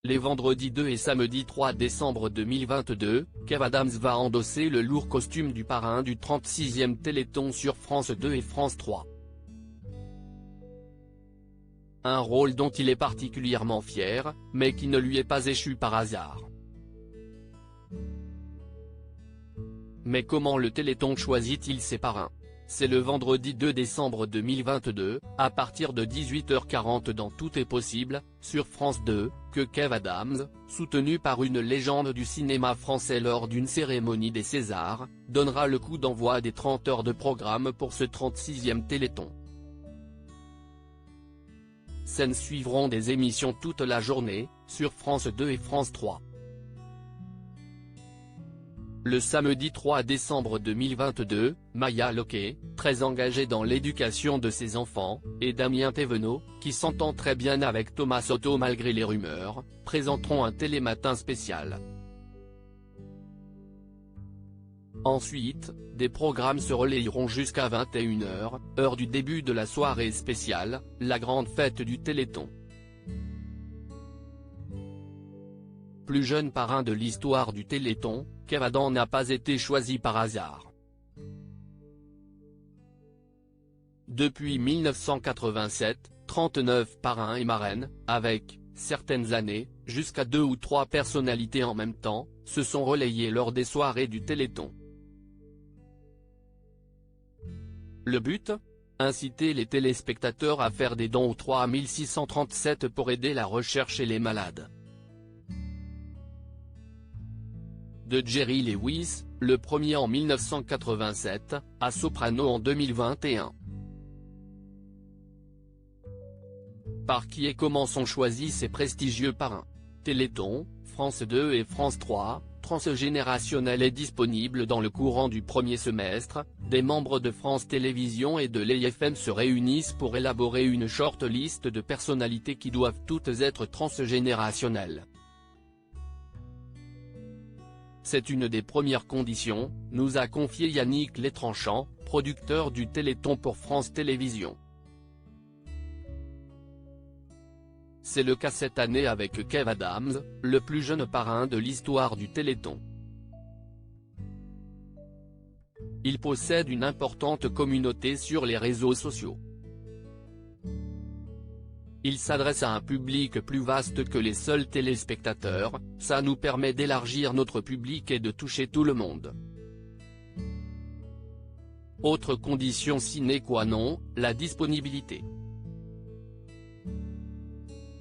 Les vendredis 2 et samedi 3 décembre 2022, Kev Adams va endosser le lourd costume du parrain du 36e Téléthon sur France 2 et France 3. Un rôle dont il est particulièrement fier, mais qui ne lui est pas échu par hasard. Mais comment le Téléthon choisit-il ses parrains? C'est le vendredi 2 décembre 2022, à partir de 18h40 dans Tout est possible, sur France 2, que Kev Adams, soutenu par une légende du cinéma français lors d'une cérémonie des Césars, donnera le coup d'envoi des 30 heures de programme pour ce 36e Téléthon. S'en suivront des émissions toute la journée, sur France 2 et France 3. Le samedi 3 décembre 2022, Maya Locquet, très engagée dans l'éducation de ses enfants, et Damien Thévenot, qui s'entend très bien avec Thomas Soto malgré les rumeurs, présenteront un télématin spécial. Ensuite, des programmes se relayeront jusqu'à 21h, heure du début de la soirée spéciale, la grande fête du Téléthon. Plus jeune parrain de l'histoire du Téléthon, Kev Adams n'a pas été choisi par hasard. Depuis 1987, 39 parrains et marraines, avec, certaines années, jusqu'à 2 ou 3 personnalités en même temps, se sont relayés lors des soirées du Téléthon. Le but ? Inciter les téléspectateurs à faire des dons au 3637 pour aider la recherche et les malades. De Jerry Lewis, le premier en 1987, à Soprano en 2021. Par qui et comment sont choisis ces prestigieux parrains? Téléthon, France 2 et France 3, Transgénérationnel est disponible dans le courant du premier semestre. Des membres de France Télévisions et de l'IFM se réunissent pour élaborer une short list de personnalités qui doivent toutes être transgénérationnelles. C'est une des premières conditions, nous a confié Yannick Létranchant, producteur du Téléthon pour France Télévisions. C'est le cas cette année avec Kev Adams, le plus jeune parrain de l'histoire du Téléthon. Il possède une importante communauté sur les réseaux sociaux. Il s'adresse à un public plus vaste que les seuls téléspectateurs, ça nous permet d'élargir notre public et de toucher tout le monde. Autre condition sine qua non, la disponibilité.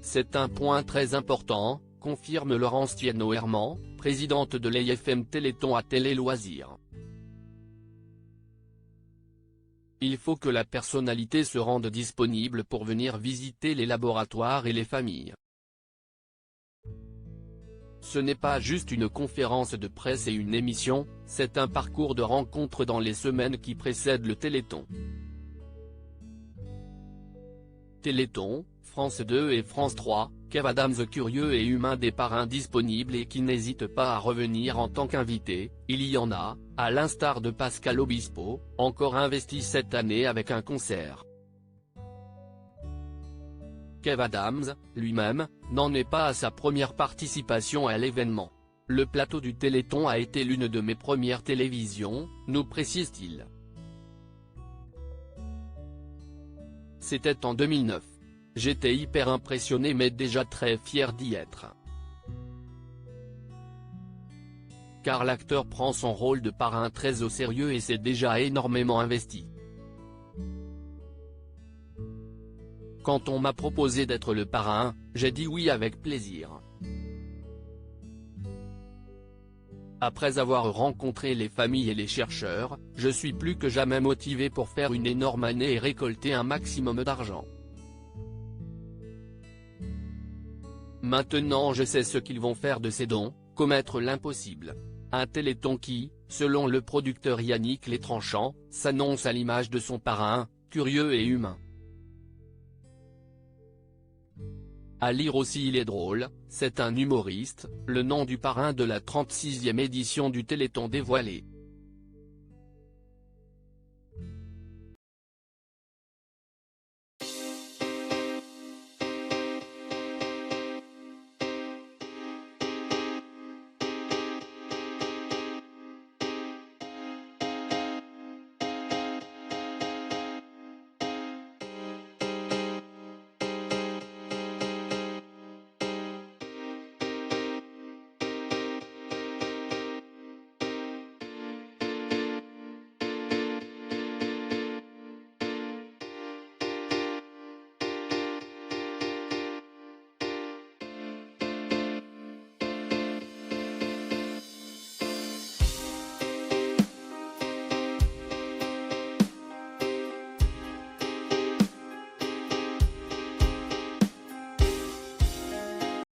C'est un point très important, confirme Laurence Thienot-Herman, présidente de l'IFM Téléthon à Télé Loisirs. Il faut que la personnalité se rende disponible pour venir visiter les laboratoires et les familles. Ce n'est pas juste une conférence de presse et une émission, c'est un parcours de rencontres dans les semaines qui précèdent le Téléthon. Téléthon, France 2 et France 3, Kev Adams curieux et humain des parrains disponibles et qui n'hésitent pas à revenir en tant qu'invité, il y en a, à l'instar de Pascal Obispo, encore investi cette année avec un concert. Kev Adams, lui-même, n'en est pas à sa première participation à l'événement. Le plateau du Téléthon a été l'une de mes premières télévisions, nous précise-t-il. C'était en 2009. J'étais hyper impressionné mais déjà très fier d'y être. Car l'acteur prend son rôle de parrain très au sérieux et s'est déjà énormément investi. Quand on m'a proposé d'être le parrain, j'ai dit oui avec plaisir. Après avoir rencontré les familles et les chercheurs, je suis plus que jamais motivé pour faire une énorme année et récolter un maximum d'argent. Maintenant je sais ce qu'ils vont faire de ces dons, commettre l'impossible. Un Téléthon qui, selon le producteur Yannick Létranchant, s'annonce à l'image de son parrain, curieux et humain. À lire aussi il est drôle, c'est un humoriste, le nom du parrain de la 36e édition du Téléthon dévoilé.